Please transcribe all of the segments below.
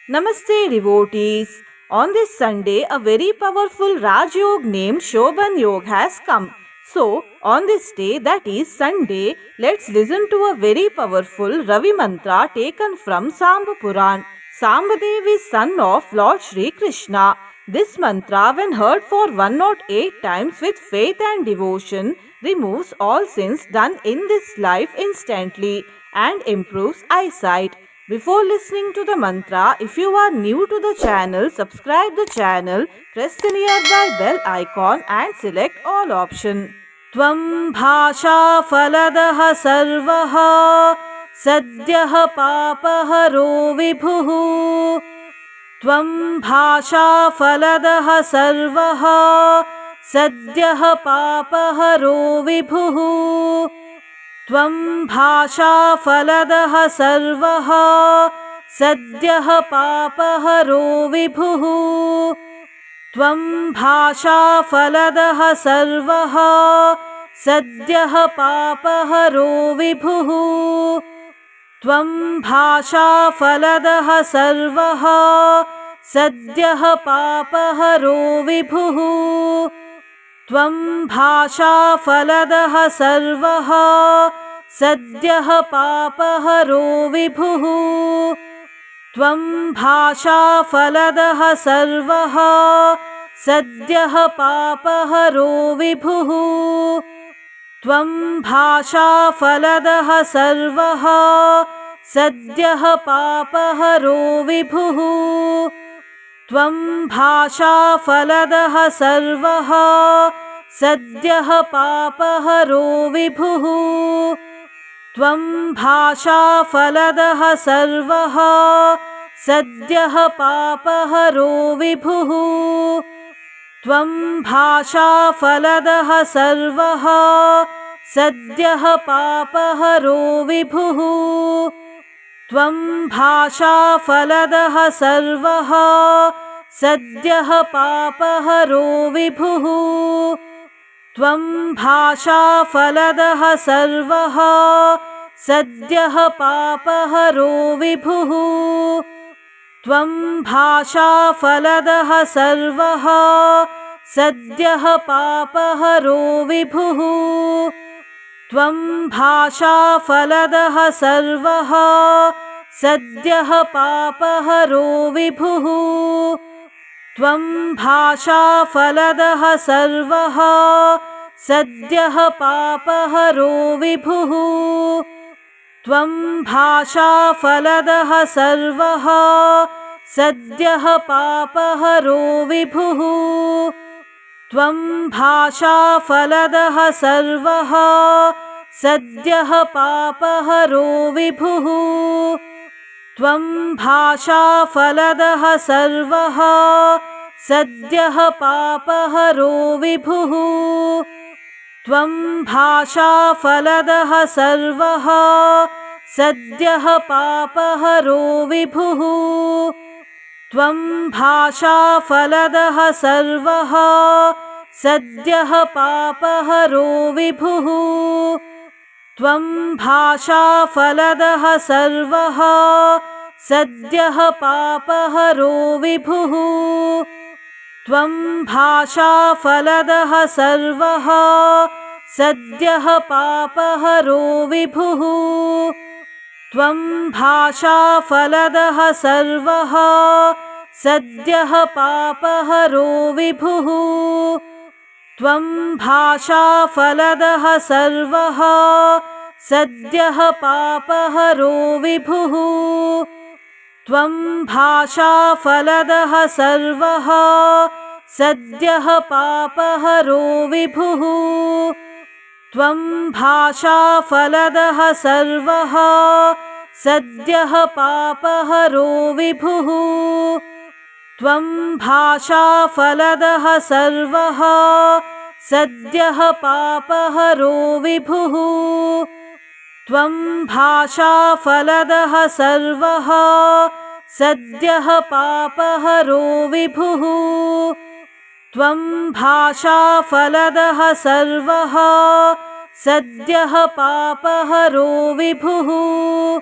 Namaste devotees. On this Sunday, a very powerful Raj Yoga named Shobhan Yoga has come. So, on this day, that is Sunday, let's listen to a very powerful Ravi mantra taken from Samba Puran. Sambadev is son of Lord Shri Krishna. This mantra, when heard for 108 times with faith and devotion, removes all sins done in this life instantly and improves eyesight. Before listening to the mantra, if you are new to the channel, subscribe the channel, press the nearby bell icon and select all option. Tvam bhasha faladaha sarvaha sadyaha papaharo vibhuhu. Tvam bhasha faladaha sarvaha sadyaha papaharo vibhuhu. Tvam bhasha faladaha sarvaha sadyaha papaharo vibhuhu. Tvam bhasha faladaha sarvaha sadyaha papaharo vibhuhu. Tvam bhasha faladaha sarvaha sadyaha papaharo vibhuhu. Tvam bhasha faladaha sarvaha sadyaha papaharo vibhuhu. Tvam bhasha faladaha sarvaha sadyaha papaharo vibhuhu. Tvam bhasha faladaha sarvaha sadyaha papaharo vibhuhu. Tvam bhasha faladaha sarvaha sadyaha papaharo vibhuhu. Tvam bhasha faladaha sarvaha sadyaha papaharo vibhuhu. Tvam bhasha faladaha sarvaha sadyaha papaharo vibhuhu. Tvam bhasha faladaha sarvaha sadyaha papaharo vibhuhu. Tvam bhasha faladaha sarvaha sadyaha papaharo vibhuhu. Tvam bhasha faladaha sarvaha sadyaha papaharo vibhuhu. Tvam bhasha faladaha sarvaha sadyaha papaharo vibhuhu. Tvam bhasha faladaha sarvaha sadyaha papaharo vibhuhu. Tvam bhasha faladaha sarvaha sadyaha papaharo vibhuhu. Tvam bhasha faladaha sarvaha sadyaha papaharo vibhuhu. Tvam bhasha faladaha sarvaha sadyaha papaharo vibhuhu. Tvam bhasha faladaha sarvaha sadyaha papaharo vibhuhu. Tvam bhasha faladaha sarvaha sadyaha papaharo vibhuhu. Tvam bhasha faladaha sarvaha sadyaha papaharo vibhuhu. Tvam bhasha faladaha sarvaha sadyaha papaharo vibhuhu. Tvam bhasha faladaha sarvaha sadyaha papaharo vibhuhu. Tvam bhasha faladaha sarvaha sadyaha papaharo vibhuhu. Tvam bhasha faladaha sarvaha sadyaha papaharo vibhuhu. Tvam bhasha faladaha sarvaha sadyaha papaharo vibhuhu. Tvam bhasha faladaha sarvaha sadyaha papaharo vibhuhu. Tvam bhasha faladaha sarvaha sadyaha papaharo vibhuhu. Tvam bhasha faladaha sarvaha sadyaha papaharo vibhuhu.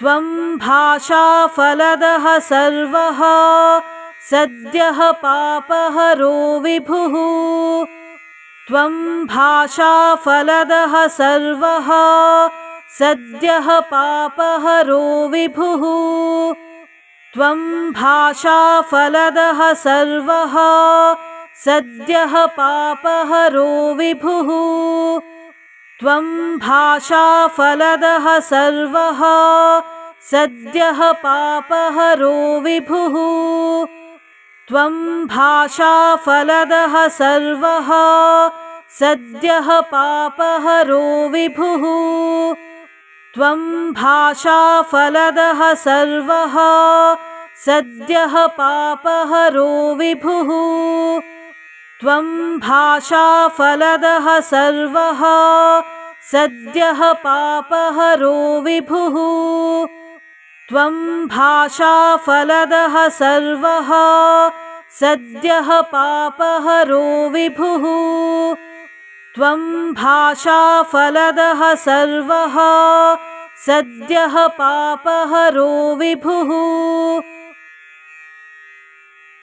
त्वं भाषाफलदः सर्वः सद्यः पापहरो विभुः त्वं भाषाफलदः सर्वः सद्यः पापहरो विभुः त्वं भाषाफलदः सर्वः सद्यः पापहरो विभुः त्वं भाषाफलदः सर्वः सद्यः पापहरो विभुः त्वं भाषाफलदः सर्वः सद्यः पापहरो विभुः त्वं भाषाफलदः सर्वः सद्यः पापहरो विभुः त्वं भाषाफलदः सर्वः सद्यः पापहरो विभुः त्वं भाषाफलदः सर्वः सद्यः पापहरो विभुः त्वं भाषाफलदः सर्वः सद्यः पापहरो विभुः त्वं भाषाफलदः सर्वः सद्यः पापहरो विभुः त्वं भाषाफलदः सर्वः सद्यः पापहरो विभुः त्वं भाषाफलदः सर्वः सद्यः पापहरो विभुः त्वं भाषाफलदः सर्वः सद्यः पापहरो विभुः त्वं भाषाफलदः सर्वः सद्यः पापहरो विभुः।